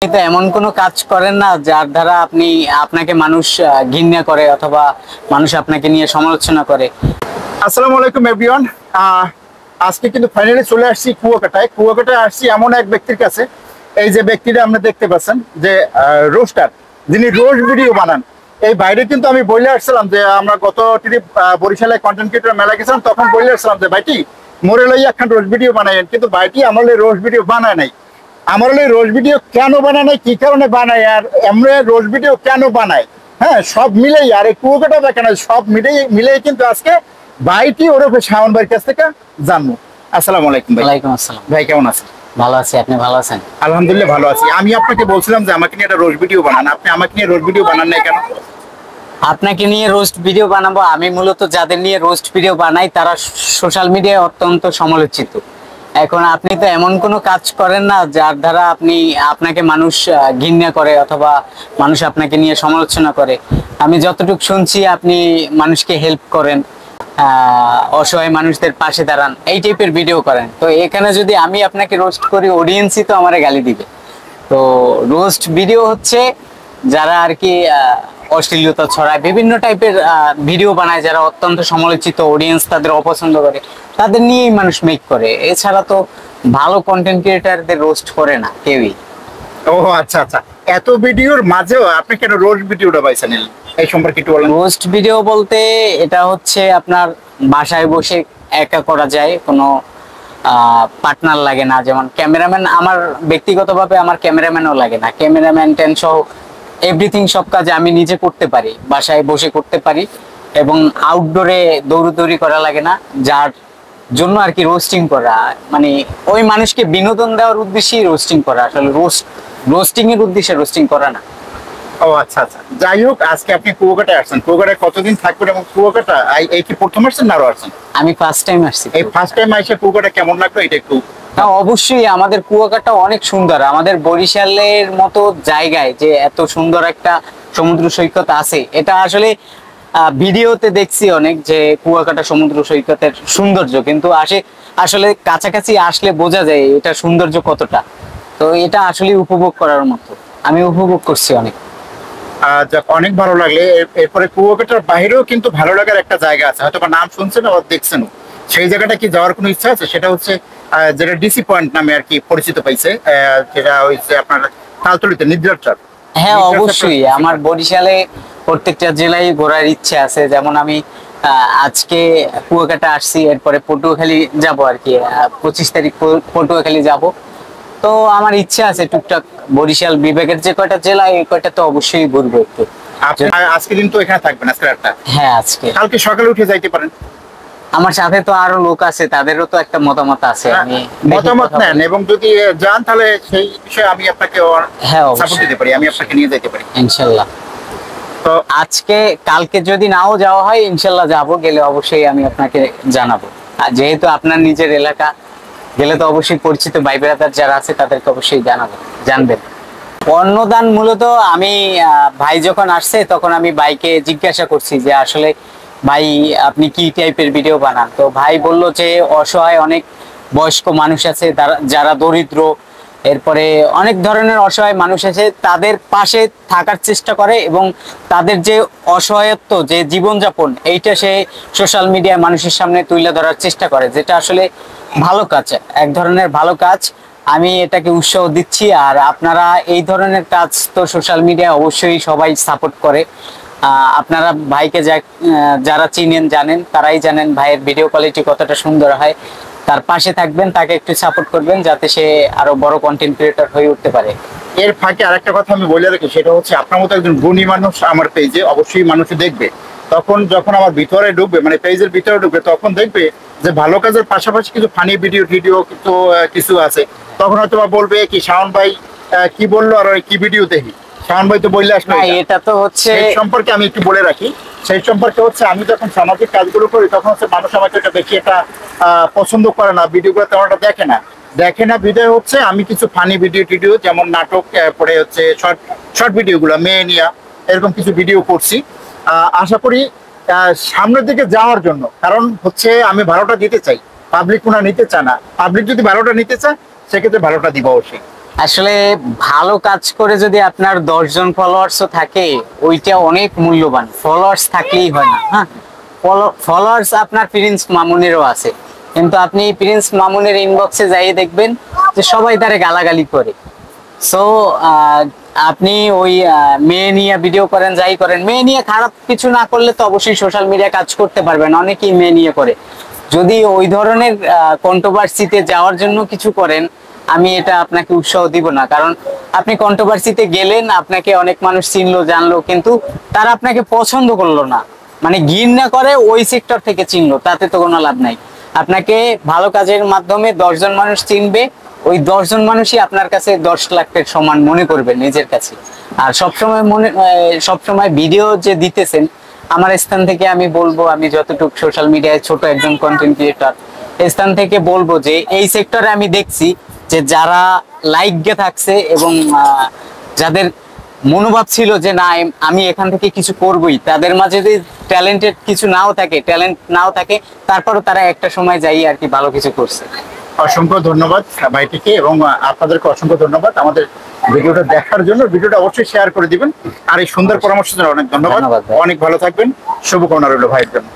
তো এমন কোনো কাজ করেন না যার দ্বারা আপনাকে মানুষ ঘৃণা করে অথবা মানুষ আপনাকে নিয়ে সমালোচনা করে। আসসালামু আলাইকুম এভরিওয়ান। আজকে কিন্তু ফাইনালি চলে আসছি কুয়াকাটায় আসছি এমন এক ব্যক্তির কাছে। এই যে ব্যক্তিটা আপনি দেখতে পাচ্ছেন যে রোস্টার, যিনি রোস্ট ভিডিও বানান। এই বাইরে কিন্তু আমি বলে আসছিলাম যে আমরা গত ট্রিপ বরিশালে কন্টেন্ট ক্রিয়েটর মেলা গেছিলাম, তখন বলে আসছিলাম যে ভাইটি মোরে লইয়া একখান রোস্ট ভিডিও বানাইন, কিন্তু ভাইটি আমার রোস্ট ভিডিও বানায় নাই। আমার রোস্ট ভিডিও কেন বানায় নাই, কি কারণে বানায়, আর আমরা রোস্ট ভিডিও কেন বানায়, হ্যাঁ সব মিলেই, আর এই কুয়াকাটা দেখেন সব মিলেই কিন্তু আজকে ভাইটি ওরফে শাওন ভাইয়ের কাছ থেকে জানবো। আসসালামু আলাইকুম ভাই। ওয়ালাইকুম আসসালাম। ভাই কেমন আছেন? ভালো আছি, আপনি ভালো আছেন? আলহামদুলিল্লাহ ভালো আছি। আমি আপনাকে বলছিলাম যে আমাকে নিয়ে একটা রোস্ট ভিডিও বানান, আপনি আমাকে নিয়ে রোস্ট ভিডিও বানান নাই কেন? আপনাকে নিয়ে রোস্ট ভিডিও বানাবো, আমি মূলত যাদের নিয়ে রোস্ট ভিডিও বানাই তারা সোশ্যাল মিডিয়ায় অত্যন্ত সমালোচিত। এখন আপনি তো এমন কোনো কাজ করেন না যার দ্বারা আপনাকে মানুষ ঘৃণা করে অথবা মানুষ আপনাকে নিয়ে সমালোচনা করে। আমি যতটুকু শুনছি আপনি মানুষকে হেল্প করেন, অসহায় মানুষদের পাশে দাঁড়ান, এই টাইপের ভিডিও করেন। তো এখানে যদি আমি আপনাকে রোস্ট করি, অডিয়েন্সই তো আমারে গালি দিবে। তো রোস্ট ভিডিও হচ্ছে যারা আর কি অশ্লীলতা ছড়ায়, বিভিন্ন টাইপের ভিডিও বানায়, যারা অত্যন্ত সমালোচিত, অডিয়েন্স তাদের অপছন্দ করে, তাদের নিয়েই মানুষ মেক করে। এছাড়া তো ভালো কন্টেন্ট ক্রিয়েটারদের রোস্ট করে না কেউই। ও আচ্ছা আচ্ছা, এত ভিডিওর মাঝেও আপনি কেন রোস্ট ভিডিওটা বাইছে নিলেন, এই সম্পর্কে একটু বলেন। রোস্ট ভিডিও বলতে এটা হচ্ছে আপনার বাসায় বসে একা করা যায়, কোনো পার্টনার লাগে না। যেমন ক্যামেরাম্যান, আমার ব্যক্তিগতভাবে আমার ক্যামেরাম্যানও লাগে না। ক্যামেরাম্যান টেন সহ এভরিথিং, সব কাজ আমি নিজে করতে পারি, বাসায় বসে করতে পারি, এবং আউটডোরে দৌড়াদৌড়ি করা লাগে না। যার জন্য আর কি রোস্টিং করা, মানে ওই মানুষকে বিনোদন দেওয়ার উদ্দেশ্যেই রোস্টিং করা, আসলে রোস্টিং এর উদ্দেশ্যে রোস্টিং করা না। ও আচ্ছা আচ্ছা, যাই হোক, আজকে আপনি কুয়াকাটায় আসছেন, কুয়াকাটায় কতদিন থাকবেন এবং কুয়াকাটা এই কি প্রথম আসছেন না আরো আসছেন? আমি ফার্স্ট টাইম আসছি। এই ফার্স্ট টাইম এসে কুয়াকাটা কেমন লাগলো এটা একটু। হ্যাঁ অবশ্যই, আমাদের কুয়াকাটা অনেক সুন্দর। আমাদের বরিশালের মতো জায়গায় যে এত সুন্দর একটা সমুদ্র সৈকত আছে, এটা আসলে ভিডিওতে দেখছি অনেক, যে কুয়াকাটা সমুদ্র সৈকতের সৌন্দর্য, কিন্তু আসলে কাছাকাছি আসলে বোঝা যায় এটা সৌন্দর্য কতটা। তো এটা আসলে উপভোগ করার মতো, আমি উপভোগ করছি অনেক। যাক, অনেক ভালো লাগলে। এরপরে কুয়াকাটার বাইরেও কিন্তু ভালো লাগার একটা জায়গা আছে, হয়তো বা নাম শুনছেন বা দেখছেন, সেই জায়গাটা কি যাওয়ার কোনো ইচ্ছা আছে? সেটা হচ্ছে যেটা ডিসি পয়েন্ট নামে আর কি পরিচিত পাইছে, যেটা হচ্ছে আপনার তালতলিতে নিদ্রাচর। হ্যাঁ অবশ্যই, আমার বরিশালে প্রত্যেকটা জেলায় ঘোরার ইচ্ছে আছে। যেমন আমি আজকে কুয়াকাটা আসছি, এরপরে পটুয়াখালী যাব আর কি, 25 তারিখ পটুয়াখালী যাব। তো আমার ইচ্ছে আছে টুকটাক বরিশাল বিভাগের যে কয়টা জেলা, এই কয়টা তো অবশ্যই ঘুরবো একটু। আপনি আজকে দিন তো এখানে থাকবেন, আজকে রাতটা? হ্যাঁ আজকে। কালকে সকালে উঠে যাইতে পারেন। আমার সাথে তো আরো লোক আছে, তাদেরও তো একটা মতামত আছে, আমি মতামত নেন, এবং যদি যান তাহলে সেই বিষয়ে আমি আপনাকে হ্যাঁ সাপোর্ট দিতে পারি, আমি আপনাকে নিয়ে যেতে পারি ইনশাল্লাহ। তো আজকে কালকে যদি নাও যাওয়া হয়, ইনশাল্লাহ যাবো, গেলে অবশ্যই আমি আপনাকে জানাবো। আর যেহেতু আপনার নিজের এলাকা, গেলে তো অবশ্যই পরিচিত ভাই ব্রাদার যারা আছে তাদেরকে অবশ্যই জানবেন। অন্নদান মূলত আমি ভাই যখন আসছে তখন আমি ভাইকে জিজ্ঞাসা করছি যে আসলে ভাই আপনি কি টাইপের ভিডিও বানান। তো ভাই বলল যে অসহায় অনেক বয়স্ক মানুষ আছে, যারা দরিদ্র, এরপরে অনেক ধরনের অসহায় মানুষ আছে, তাদের পাশে থাকার চেষ্টা করে, এবং তাদের যে অসহায়ত্ব, যে জীবনযাপন, এইটা সে সোশ্যাল মিডিয়ায় মানুষের সামনে তুলে ধরার চেষ্টা করে, যেটা আসলে ভালো কাজ, এক ধরনের ভালো কাজ। আমি এটাকে উৎসাহ দিচ্ছি। আর আপনারা এই ধরনের কাজ তো সোশ্যাল মিডিয়ায় অবশ্যই সবাই সাপোর্ট করে। আপনারা ভাইকে যারা চিনেন জানেন, তারাই জানেন ভাইয়ের ভিডিও কোয়ালিটি কতটা সুন্দর হয়। তার পাশে থাকবেন, তাকে একটু সাপোর্ট করবেন, যাতে সে আরো বড় কন্টেন্ট ক্রিয়েটর হয়ে উঠতে পারে। এর ফাঁকে আরেকটা কথা আমি বলে রাখি, সেটা হচ্ছে আপনার মতো একজন গুণী মানুষ আমার পেজে অবশ্যই মানুষ দেখবে। তখন যখন আমার ভিতরে ঢুকবে, মানে পেজের ভিতরে ঢুকবে, তখন দেখবে যে ভালো কাজের পাশাপাশি কিছু ফানি ভিডিও কিছু আছে। তখন হয়তো বা বলবে কি শাওন ভাই কি বললো, আর কি ভিডিও দেখি, শাওন ভাই তো বললে আসলে এটা তো হচ্ছে সম্পর্কে আমি একটু বলে রাখি। সেই সম্পর্কে হচ্ছে আমি যখন সামাজিক কাজগুলো করি, তখন হচ্ছে মানুষ আমাকে এটা দেখি, এটা পছন্দ করে না, ভিডিওগুলো তেমন একটা দেখে না ভিডিও হচ্ছে আমি কিছু ফানি ভিডিও যেমন নাটক, পরে হচ্ছে শর্ট ভিডিওগুলো মেয়ে নিয়ে এরকম কিছু ভিডিও করছি। আশা করি সামনের দিকে যাওয়ার জন্য, কারণ হচ্ছে আমি ভালোটা দিতে চাই, পাবলিক কোনো নিতে চায় না। পাবলিক যদি ভালোটা নিতে চায় সেক্ষেত্রে ভালোটা দিব অবশ্যই। আসলে ভালো কাজ করে যদি আপনার 10 জন ফলোয়ার্সও থাকে, ওইটা অনেক মূল্যবান। ফলোয়ার্স থাকলেই হয় না। হ্যাঁ, ফলোয়ার্স আপনার প্রিন্স মামুনেরও আছে, কিন্তু আপনি প্রিন্স মামুনের ইনবক্সে যাই দেখবেন যে সবাই তারে গালাগালি করে। সো আপনি ওই মেয়ে নিয়ে ভিডিও করেন, যাই করেন, মেয়ে নিয়ে খারাপ কিছু না করলে তো অবশ্যই সোশ্যাল মিডিয়া কাজ করতে পারবেন। অনেকেই মেয়ে নিয়ে করে। যদি ওই ধরনের কন্ট্রোভার্সিতে যাওয়ার জন্য কিছু করেন, আমি এটা আপনাকে উৎসাহ দিব না। কারণ আপনি কন্ট্রোভার্সিতে গেলেন, আপনাকে অনেক মানুষ চিনলো জানলো, কিন্তু তারা আপনাকে পছন্দ করলো না, মানে ঘৃণা করে ওই সেক্টর থেকে চিনলো, তাতে তো কোনো লাভ নাই। আপনাকে ভালো কাজের মাধ্যমে 10 জন মানুষ চিনবে, ওই 10 জন মানুষই আপনার কাছে 10 লাখের সমান মনে করবে নিজের কাছে। আর সবসময় ভিডিও যে দিতেছেন, আমার স্থান থেকে আমি বলবো, আমি যতটুকু সোশ্যাল মিডিয়ায় ছোট একজন কন্টেন্ট ক্রিয়েটর, স্থান থেকে বলবো যে এই সেক্টরে আমি দেখছি যে যারা লাইকে থাকছে এবং যাদের মনোভাব ছিল যে না আমি এখান থেকে কিছু করবই, তাদের মাঝে যদি ট্যালেন্টেড কিছু ট্যালেন্ট নাও থাকে, তারপরও তারা একটা সময় যাই আর কি ভালো কিছু করছে। অসংখ্য ধন্যবাদ ভাইটিকে, এবং আপনাদেরকে অসংখ্য ধন্যবাদ আমাদের ভিডিওটা দেখার জন্য। ভিডিওটা অবশ্যই শেয়ার করে দিবেন, আর এই সুন্দর পরামর্শের জন্য অনেক ধন্যবাদ। ধন্যবাদ ভাই। অনেক ভালো থাকবেন, শুভকামনা রইল ভাইয়ের জন্য।